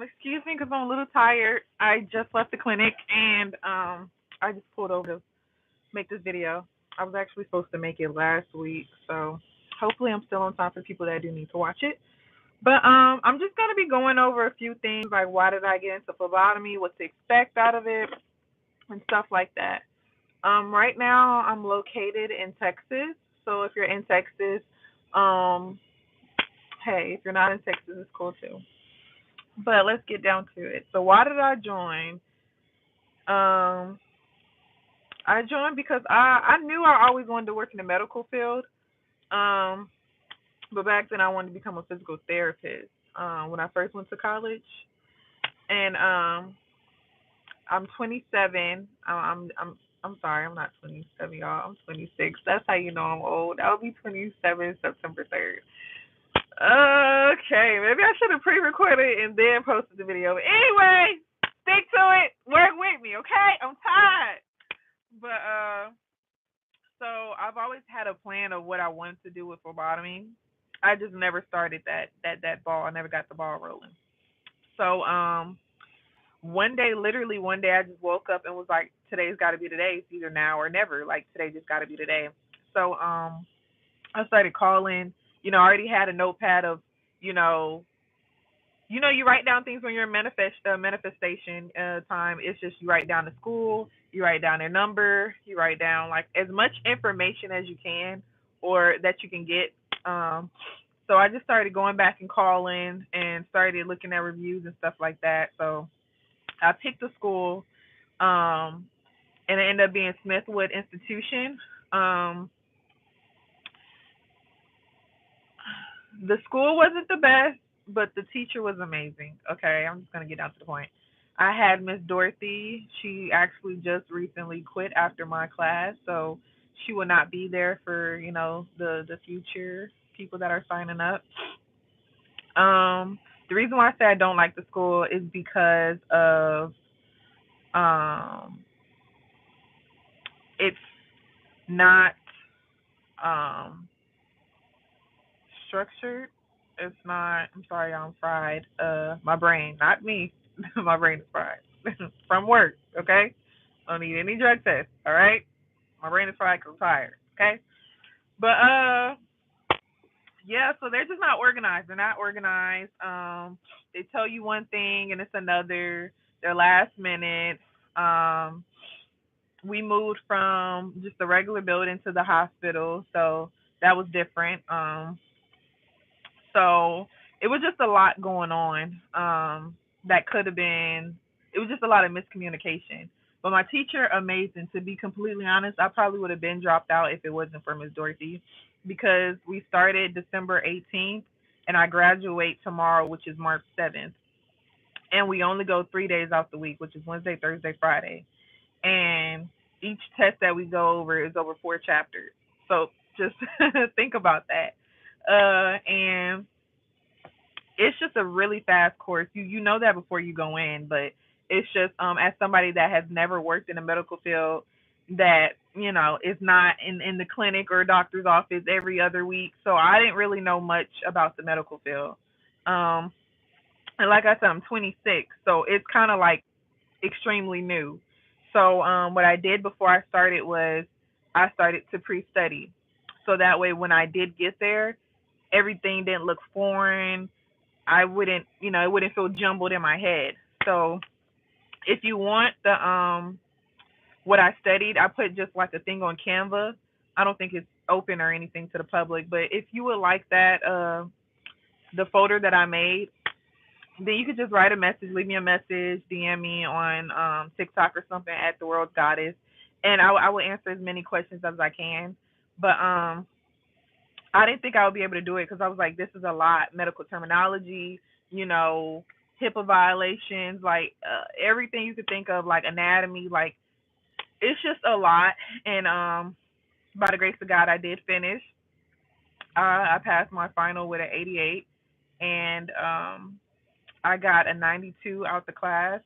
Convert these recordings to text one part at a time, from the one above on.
Excuse me, because I'm a little tired. I just left the clinic and I just pulled over to make this video. I was actually supposed to make it last week, so hopefully I'm still on time for people that do need to watch it. But I'm just gonna be going over a few things like why did I get into phlebotomy, what to expect out of it, and stuff like that. Right now I'm located in Texas, so if you're in Texas, um, hey, if you're not in Texas, it's cool too. But let's get down to it. So why did I join? Um, I joined because I knew I always wanted to work in the medical field. Um, but back then I wanted to become a physical therapist. When I first went to college, and I'm 27. I'm sorry, I'm not 27, y'all. I'm 26. That's how you know I'm old. I'll be 27 September 3rd. Okay, maybe I should have pre-recorded and then posted the video. But anyway, stick to it. Work with me, okay? I'm tired. But so I've always had a plan of what I wanted to do with phlebotomy. I just never started that ball. I never got the ball rolling. So one day, literally one day, I just woke up and was like, today's got to be the day. It's either now or never. Like today just got to be the day. So I started calling. I already had a notepad of, you know, you write down things when you're in manifestation time. It's just you write down the school, you write down their number, you write down like as much information as you can or that you can get. So I just started going back and calling and started looking at reviews and stuff like that. So I picked a school, um, and it ended up being Smithwood Institution. Um, the school wasn't the best, but the teacher was amazing. Okay, I'm just gonna get down to the point. I had Miss Dorothy. She actually just recently quit after my class, so she will not be there for the future people that are signing up. The reason why I say I don't like the school is because of um, it's not um structured. It's not. I'm sorry, I'm fried. My brain, not me. My brain is fried from work. Okay, don't need any drug tests. All right, my brain is fried 'cause I'm tired. Okay, but yeah. So they're just not organized. They're not organized. They tell you one thing and it's another. They're last minute. Um, we moved from just the regular building to the hospital, so that was different. So it was just a lot going on. That could have been. It was just a lot of miscommunication. But my teacher, amazing. To be completely honest, I probably would have been dropped out if it wasn't for Miss Dorothy, because we started December 18th and I graduate tomorrow, which is March 7th, and we only go 3 days out the week, which is Wednesday, Thursday, Friday, and each test that we go over is over 4 chapters. So just think about that. And it's just a really fast course. You know that before you go in, but it's just as somebody that has never worked in a medical field, that is not in the clinic or doctor's office every other week. So I didn't really know much about the medical field. Um and like I said, I'm 26, so it's kind of like extremely new. So what I did before I started was I started to pre-study, so that way when I did get there, everything didn't look foreign. I wouldn't, it wouldn't feel jumbled in my head. So if you want the what I studied, I put just like a thing on Canva. I don't think it's open or anything to the public, but if you would like that, the folder that I made, then you could just write a message, leave me a message, DM me on TikTok or something at the World's Goddess, and I will answer as many questions as I can. But I didn't think I would be able to do it because I was like, this is a lot, medical terminology, you know, HIPAA violations, like everything you could think of, like anatomy, like it's just a lot. And by the grace of God, I did finish. I passed my final with an 88, and I got a 92 out the class.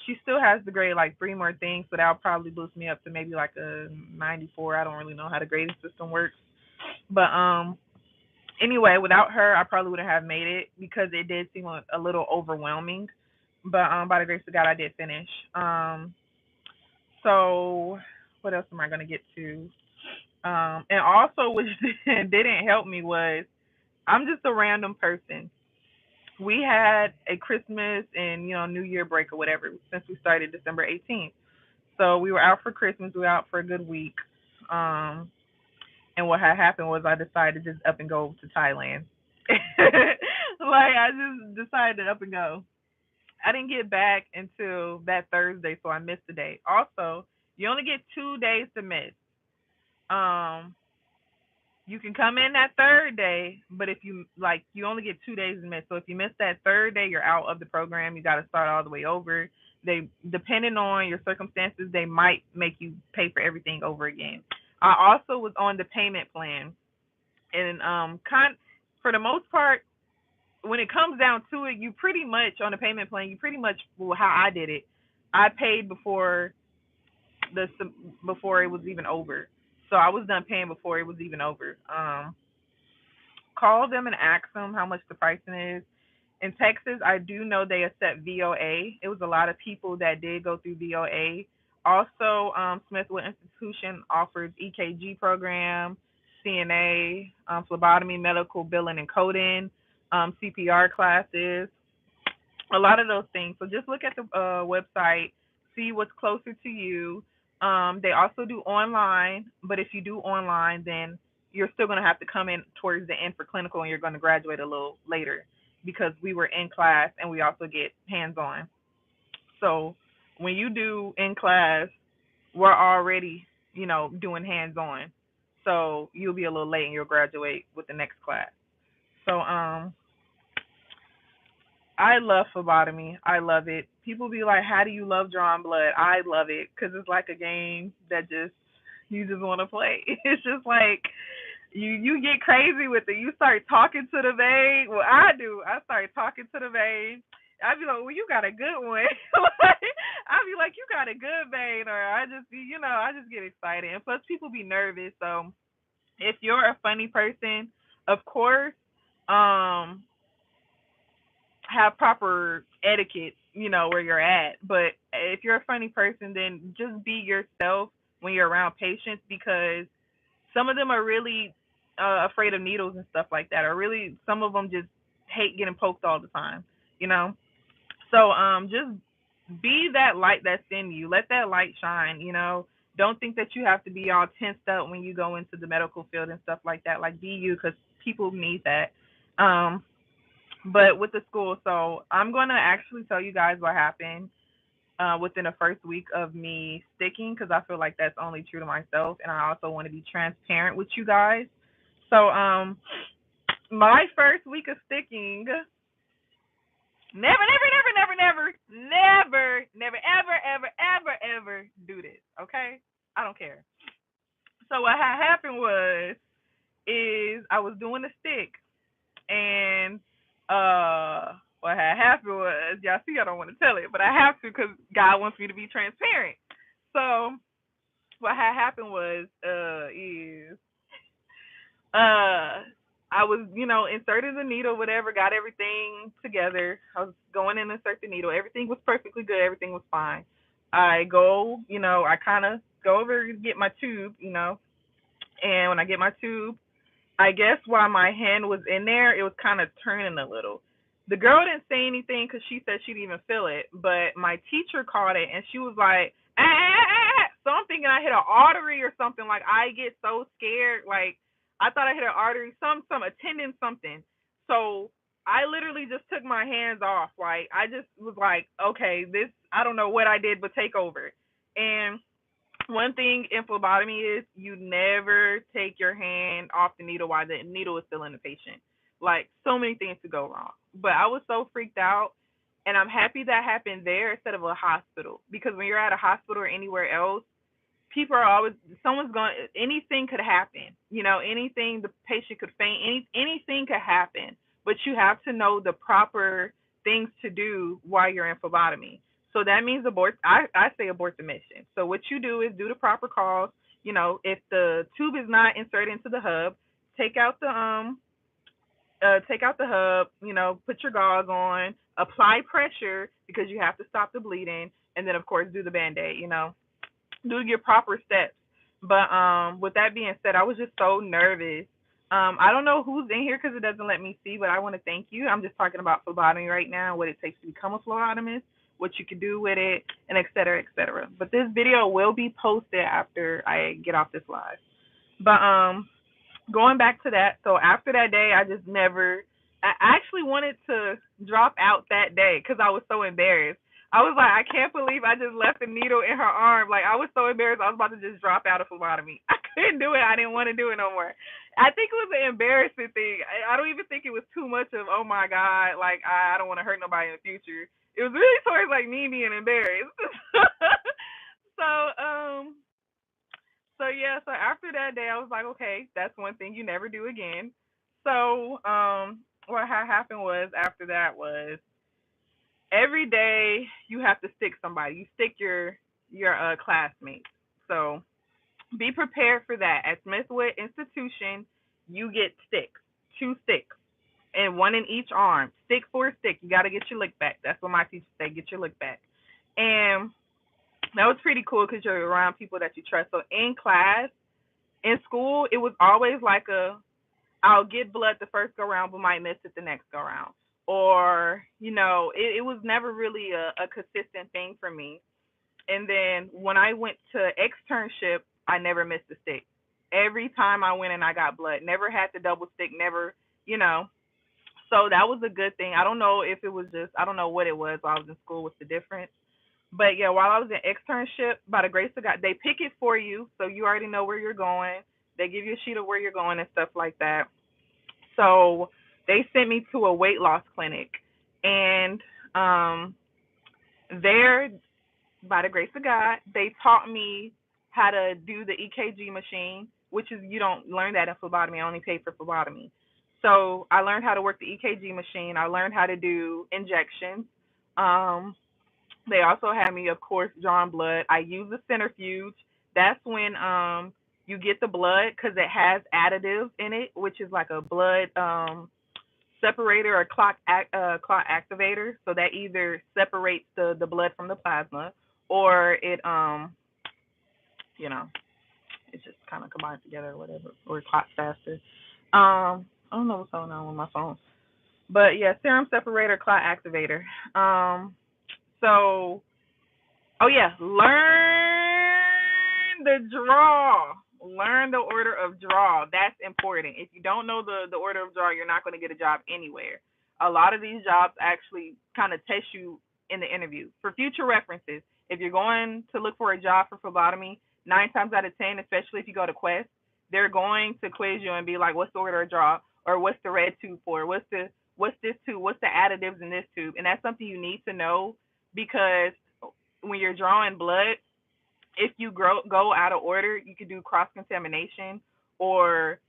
She still has to grade like three more things, but that'll probably boost me up to maybe like a 94. I don't really know how the grading system works, but Anyway, without her, I probably wouldn't have made it because it did seem a little overwhelming. But by the grace of God, I did finish. So what else am I gonna get to? And also, which didn't help me was I'm just a random person. We had a Christmas and New Year break or whatever since we started December 18th. So we were out for Christmas. We were out for a good week. Um, and what had happened was I decided to just up and go to Thailand. Like I just decided to up and go. I didn't get back until that Thursday, so I missed a day. Also, you only get 2 days to miss. Um, you can come in that third day, but if you only get 2 days to miss. So if you miss that third day, you're out of the program. You got to start all the way over. They, depending on your circumstances, they might make you pay for everything over again. I also was on the payment plan, and for the most part, when it comes down to it, you pretty much on the payment plan, you pretty much, well, how I did it, I paid the before it was even over. So I was done paying before it was even over. Call them and ask them how much the pricing is. In Texas, I do know they accept VOA. It was a lot of people that did go through VOA. Also, Smithwood Institution offers EKG program, CNA, phlebotomy, medical billing and coding, CPR classes, a lot of those things. So just look at the website, see what's closer to you. They also do online, but if you do online, then you're still going to have to come in towards the end for clinical, and you're going to graduate a little later because we were in class and we also get hands on. So when you do in class, we're already, doing hands on. So you'll be a little late and you'll graduate with the next class. So I love phlebotomy. I love it. People be like, "How do you love drawing blood?" I love it because it's like a game that just you just want to play. It's just like you get crazy with it. You start talking to the vein. Well, I do. I start talking to the vein. I be like, "Well, you got a good one." I be like, "You got a good vein," or I just get excited. And plus, people be nervous. So if you're a funny person, of course, um, have proper etiquette, where you're at. But if you're a funny person, then just be yourself when you're around patients because some of them are really afraid of needles and stuff like that, or really some of them just hate getting poked all the time, you know. So just be that light that's in you. Let that light shine, Don't think that you have to be all tensed up when you go into the medical field and stuff like that. Like be you, because people need that. Um, but with the school, so I'm going to actually tell you guys what happened within the first week of me sticking because I feel like that's only true to myself, and I also want to be transparent with you guys. So, my first week of sticking, never, ever do this. Okay, I don't care. So what had happened was is I was doing the stick, and what had happened was, y'all see, I don't want to tell it, but I have to because God wants me to be transparent. So what had happened was is I was, inserting the needle, whatever, got everything together. I was going in and insert the needle. Everything was perfectly good. Everything was fine. I go, I kind of go over to get my tube, and when I get my tube, I guess while my hand was in there, it was kind of turning a little. The girl didn't say anything because she said she didn't even feel it, but my teacher caught it and she was like, ah, ah, ah, ah. So I'm thinking I hit an artery or something. Like I get so scared. Like I thought I hit an artery, some attending something. So I literally just took my hands off. Like I just was like, okay, this, I don't know what I did, but take over. And one thing in phlebotomy is you never take your hand off the needle while the needle is still in the patient. Like so many things could go wrong. But I was so freaked out, and I'm happy that happened there instead of a hospital, because when you're at a hospital or anywhere else, people are always, someone's going, anything could happen. Anything, the patient could faint, anything could happen. But you have to know the proper things to do while you're in phlebotomy. So that means abort. I say abort the mission. So what you do is do the proper calls. If the tube is not inserted into the hub, take out the take out the hub, put your gauze on, apply pressure because you have to stop the bleeding, and then of course do the band-aid, do your proper steps. But with that being said, I was just so nervous. I don't know who's in here because it doesn't let me see, but I want to thank you. I'm just talking about phlebotomy right now, what it takes to become a phlebotomist, what you can do with it, and et cetera, et cetera. But this video will be posted after I get off this live. But going back to that, so after that day, I just never. I actually wanted to drop out that day because I was so embarrassed. I was like, I can't believe I just left a needle in her arm. Like, I was so embarrassed. I was about to just drop out of phlebotomy. I couldn't do it. I didn't want to do it no more. I think it was an embarrassing thing. I don't even think it was too much of, oh my God, like, I don't want to hurt nobody in the future. It was really towards like me being embarrassed. so, so yeah, so after that day, I was like, okay, that's one thing you never do again. So, what had happened was after that was every day you have to stick somebody. You stick your classmates. So be prepared for that. At Smithwood Institution, you get sticks, 2 sticks, and one in each arm. Stick for a stick. You got to get your lick back. That's what my teacher said. Get your lick back. And that was pretty cool because you're around people that you trust. So in class, in school, it was always like I'll get blood the first go round, but might miss it the next go round. Or, it was never really a consistent thing for me. And then when I went to externship, I never missed a stick. Every time I went and I got blood, never had to double stick, never, you know. So that was a good thing. I don't know if it was just, I don't know what it was while I was in school, what's the difference. But yeah, while I was in externship, by the grace of God, they pick it for you, so you already know where you're going. They give you a sheet of where you're going and stuff like that. So they sent me to a weight loss clinic, and there, by the grace of God, they taught me how to do the EKG machine, which is you don't learn that in phlebotomy. I only paid for phlebotomy. So I learned how to work the EKG machine. I learned how to do injections. Um, they also had me, of course, drawing blood. I use the centrifuge. That's when you get the blood because it has additives in it, which is like a blood separator or clot activator. So that either separates the blood from the plasma, or you know it just kind of combines together or whatever, or it clots faster. I don't know what's going on with my phone, but yeah, serum separator, clot activator. So Oh yeah, learn the draw. Learn the order of draw. That's important. If you don't know the order of draw, you're not going to get a job anywhere. A lot of these jobs actually kind of test you in the interview. For future references, if you're going to look for a job for phlebotomy, 9 times out of 10, especially if you go to Quest, they're going to quiz you and be like, "What's the order of draw?" or "What's the red tube for?" What's this tube? What's the additives in this tube? And that's something you need to know because when you're drawing blood, if you go out of order, you could do cross contamination, or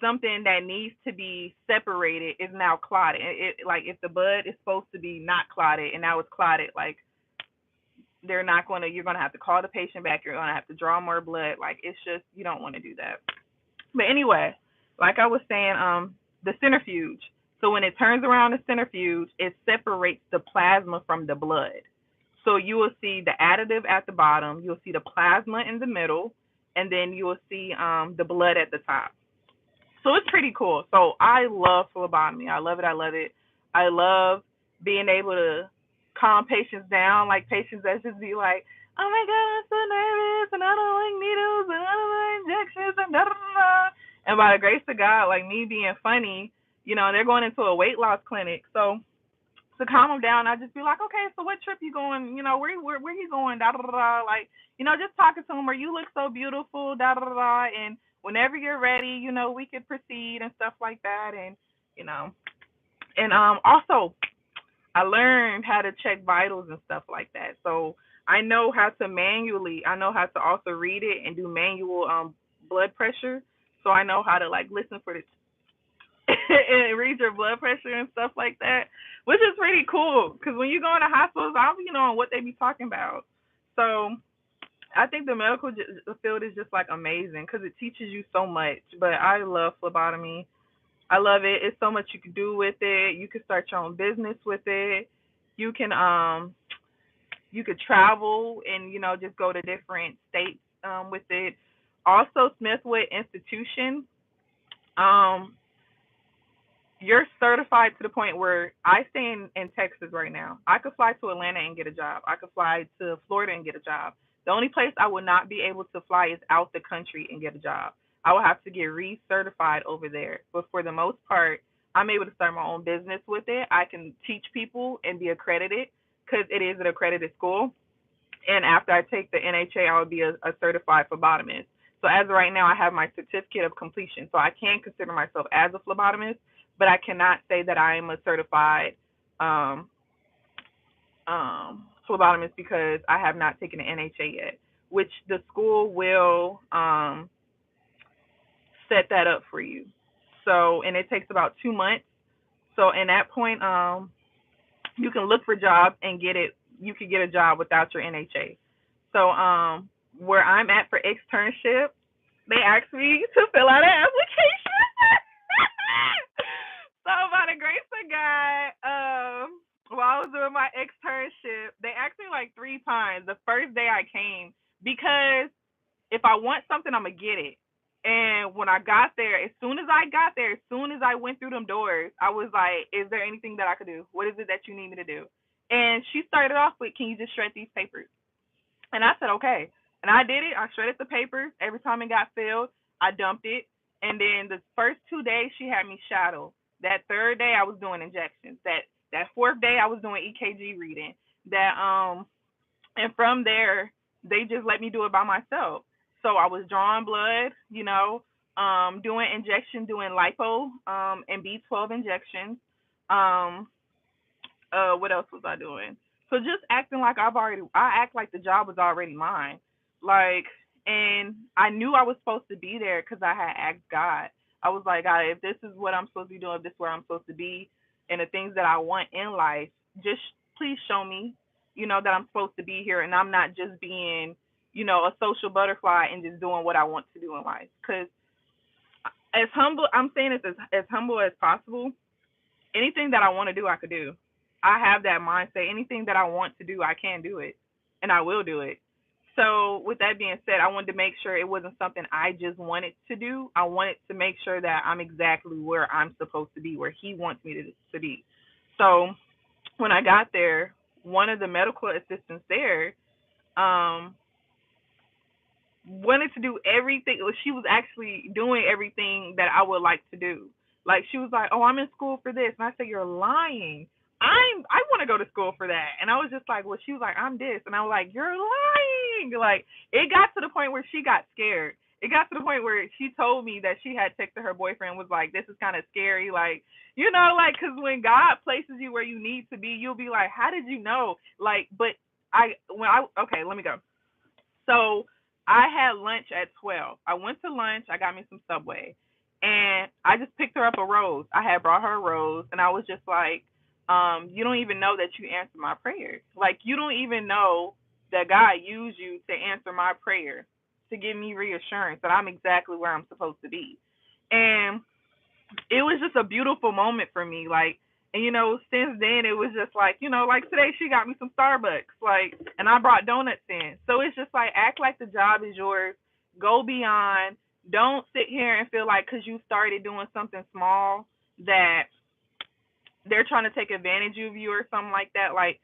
something that needs to be separated is now clotted. Like if the blood is supposed to be not clotted and now it's clotted, like they're not going to. You're going to have to call the patient back. You're going to have to draw more blood. Like it's just you don't want to do that. But anyway, like I was saying, the centrifuge. So when it turns around the centrifuge, it separates the plasma from the blood. So you will see the additive at the bottom, you'll see the plasma in the middle, and then you will see the blood at the top. So it's pretty cool. So I love phlebotomy. I love it. I love it. I love being able to calm patients down, like patients that just be like, "Oh my God, I'm so nervous, and I don't like needles, and I don't like injections, and da da da." And by the grace of God, like me being funny, they're going into a weight loss clinic. So to calm them down, I just be like, "Okay, so what trip you going? Where you going? Da da da." Like, just talking to them, where you look so beautiful, da da da. And whenever you're ready, we could proceed and stuff like that. And you know, and also I learned how to check vitals and stuff like that. So I know how to manually. I know how to also read it and do manual blood pressure. So I know how to like listen for the and read your blood pressure and stuff like that, which is pretty cool. Because when you go into hospitals, I don't know what they be talking about. So I think the medical field is just like amazing because it teaches you so much. But I love phlebotomy. I love it. It's so much you can do with it. You can start your own business with it. You can you could travel and just go to different states with it. Also, Smithwood Institution, um, you're certified to the point where I stay in Texas right now. I could fly to Atlanta and get a job. I could fly to Florida and get a job. The only place I would not be able to fly is out the country and get a job. I will have to get recertified over there. But for the most part, I'm able to start my own business with it. I can teach people and be accredited because it is an accredited school. And after I take the NHA, I will be a certified phlebotomist. So as of right now, I have my certificate of completion. So I can consider myself as a phlebotomist, but I cannot say that I am a certified um, phlebotomist because I have not taken the NHA yet, which the school will set that up for you. So, and it takes about 2 months. So, in that point, you can look for jobs and get it. You can get a job without your NHA. So, where I'm at for externship, they asked me to fill out an application. So by the grace of God, while I was doing my externship, they asked me like 3 times the first day I came because if I want something, I'm gonna get it. And when I got there, as soon as I got there, as soon as I went through them doors, I was like, "Is there anything that I could do? What is it that you need me to do?" And she started off with, "Can you just shred these papers?" And I said, okay. And I did it. I shredded the papers. Every time it got filled, I dumped it. And then the first 2 days, she had me shadow. That third day, I was doing injections. That fourth day, I was doing EKG reading. And from there, they just let me do it by myself. So I was drawing blood, doing injection, doing lipo, and B12 injections. Um, what else was I doing? So just acting like I act like the job was already mine. Like, and I knew I was supposed to be there because I had asked God. I was like, God, if this is what I'm supposed to be doing, if this is where I'm supposed to be, and the things that I want in life, just please show me, that I'm supposed to be here and I'm not just being, a social butterfly and just doing what I want to do in life. Because I'm saying this as humble as possible, anything that I want to do, I could do. I have that mindset. Anything that I want to do, I can do it, and I will do it. So, with that being said, I wanted to make sure it wasn't something I just wanted to do. I wanted to make sure that I'm exactly where I'm supposed to be, where He wants me to be. So, when I got there, one of the medical assistants there, um, wanted to do everything. She was actually doing everything that I would like to do. Like she was like, "Oh, I'm in school for this," and I said, "You're lying. I want to go to school for that." And I was just like, "Well," she was like, "I'm this," and I was like, "You're lying." Like it got to the point where she got scared. It got to the point where she told me that she had texted her boyfriend, was like, "This is kind of scary." Like, like because when God places you where you need to be, you'll be like, "How did you know?" Like, but okay, let me go. So I had lunch at 12. I went to lunch. I got me some Subway. And I just picked her up a rose. I had brought her a rose. And I was just like, you don't even know that you answered my prayer. Like, you don't even know that God used you to answer my prayer, to give me reassurance that I'm exactly where I'm supposed to be. And it was just a beautiful moment for me. Like, and since then it was just like, like today she got me some Starbucks, like, and I brought donuts in. So it's just like act like the job is yours. Go beyond. Don't sit here and feel like because you started doing something small that they're trying to take advantage of you or something like that. Like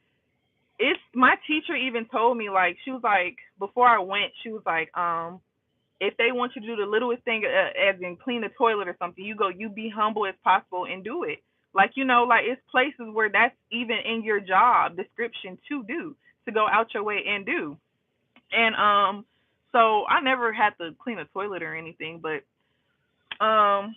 it's my teacher even told me, like, she was like, before I went, she was like, if they want you to do the littlest thing, as in clean the toilet or something, you be humble as possible and do it. Like, like it's places where that's even in your job description to do, to go out your way and do. And so I never had to clean a toilet or anything, but um,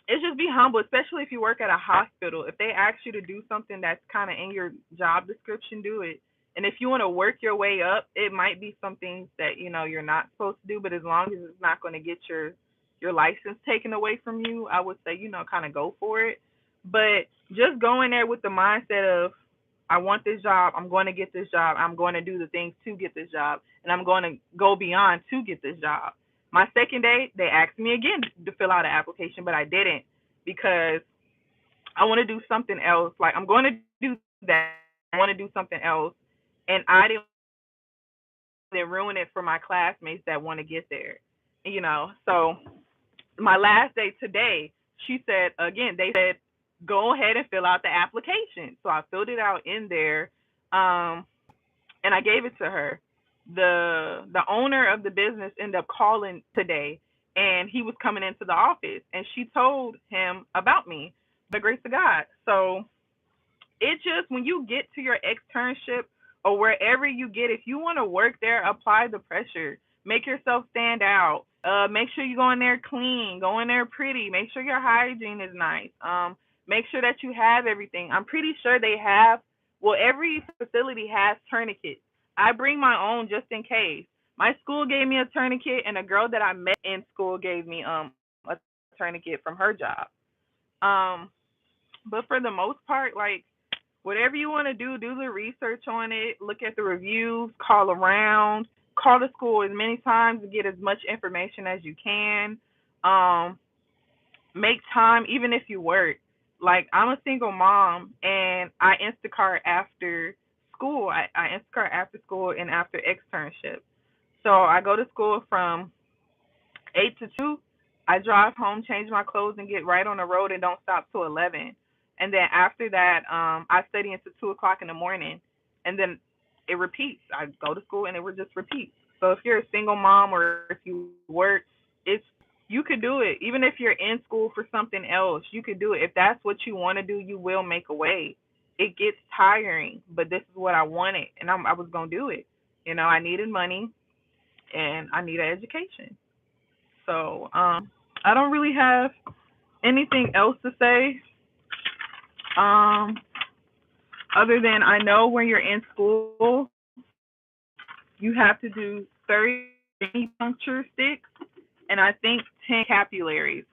it's just be humble, especially if you work at a hospital. If they ask you to do something that's kind of in your job description, do it. And if you want to work your way up, it might be some things that you're not supposed to do. But as long as it's not going to get your license taken away from you, I would say kind of go for it. But just go in there with the mindset of, I want this job. I'm going to get this job. I'm going to do the things to get this job, and I'm going to go beyond to get this job. My second day, they asked me again to fill out an application, but I didn't. because I want to do something else. Like I'm going to do that. I want to do something else, and I didn't want to then ruin it for my classmates that want to get there. So my last day today, she said again. They said go ahead and fill out the application. So I filled it out in there, um, and I gave it to her. The owner of the business ended up calling today, and he was coming into the office, and she told him about me, by the grace of God. So it just, when you get to your externship or wherever you get, if you want to work there, apply the pressure. Make yourself stand out. Make sure you go in there clean, go in there pretty. Make sure your hygiene is nice. Make sure that you have everything. I'm pretty sure they have. Well, every facility has tourniquets. I bring my own just in case. My school gave me a tourniquet, and a girl that I met in school gave me a tourniquet from her job. Um, but for the most part, like, whatever you want to do the research on it, look at the reviews, call around, call the school as many times to get as much information as you can. Um, Make time, even if you work. Like, I'm a single mom, and I Instacart after school. I Instacart after school and after externship. So I go to school from 8 to 2. I drive home, change my clothes, and get right on the road and don't stop till 11. And then after that, I study until 2 o'clock in the morning, and then it repeats. I go to school and it would just repeat. So if you're a single mom or if you work, it's you could do it. Even if you're in school for something else, you could do it. If that's what you want to do, you will make a way. It gets tiring, but this is what I wanted, and I was gonna do it. I needed money and I needed education. So I don't really have anything else to say. Um, Other than I know when you're in school, you have to do 30 venipuncture sticks and I think 10 capillaries.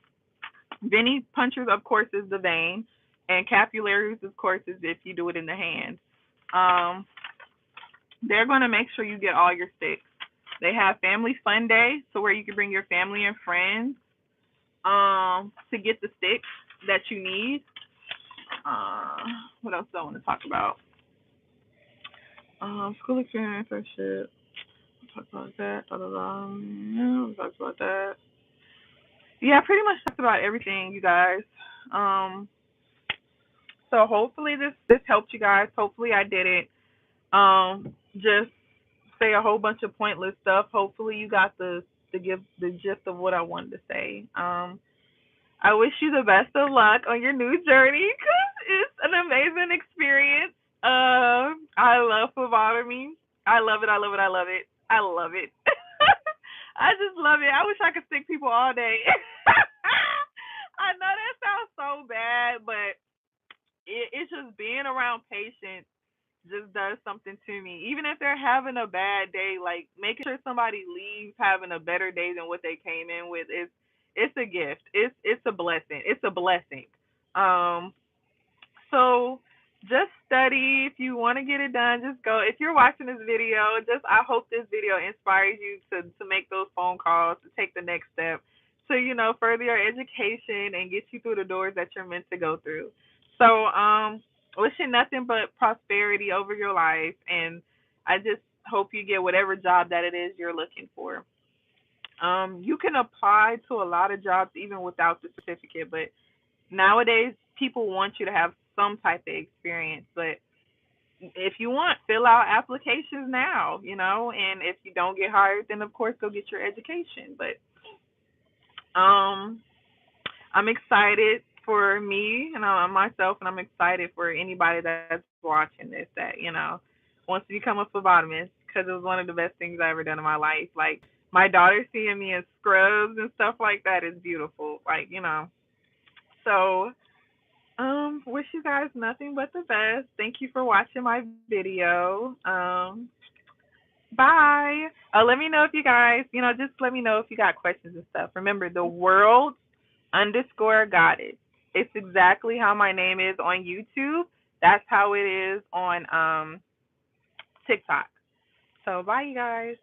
Venipunctures, of course, is the vein, and capillaries, of course, is if you do it in the hand. Um, they're going to make sure you get all your sticks. They have family fun day, so where you can bring your family and friends to get the sticks that you need. Uh, what else do I want to talk about? School experience, that shit. Talk about that. Blah, blah, blah. Yeah, we talked about that. Yeah, pretty much talked about everything, you guys. Um, so hopefully this helped you guys. Hopefully I didn't just say a whole bunch of pointless stuff. Hopefully you got the gist of what I wanted to say. I wish you the best of luck on your new journey because it's an amazing experience. I love phlebotomy. I love it. I love it. I love it. I love it. I just love it. I wish I could stick people all day. I know that sounds so bad, but it's just being around patients just does something to me. Even if they're having a bad day, like making sure somebody leaves having a better day than what they came in with is it's a gift. It's a blessing. It's a blessing. Um so just study. If you want to get it done, just go. If you're watching this video, just I hope this video inspires you to make those phone calls, to take the next step, to further your education and get you through the doors that you're meant to go through. So wishing nothing but prosperity over your life, and I just hope you get whatever job that it is you're looking for. You can apply to a lot of jobs even without the certificate, but nowadays people want you to have some type of experience. But if you want, fill out applications now, and if you don't get hired, then of course go get your education. But um I'm excited for me and myself, and I'm excited for anybody that's watching this that wants to become a phlebotomist, because it was one of the best things I ever done in my life. Like, my daughter seeing me in scrubs and stuff like that is beautiful. So wish you guys nothing but the best. Thank you for watching my video. Bye. Let me know if you guys, just let me know if you got questions and stuff. Remember, the world underscore goddess. It's exactly how my name is on YouTube. That's how it is on TikTok. So bye, you guys.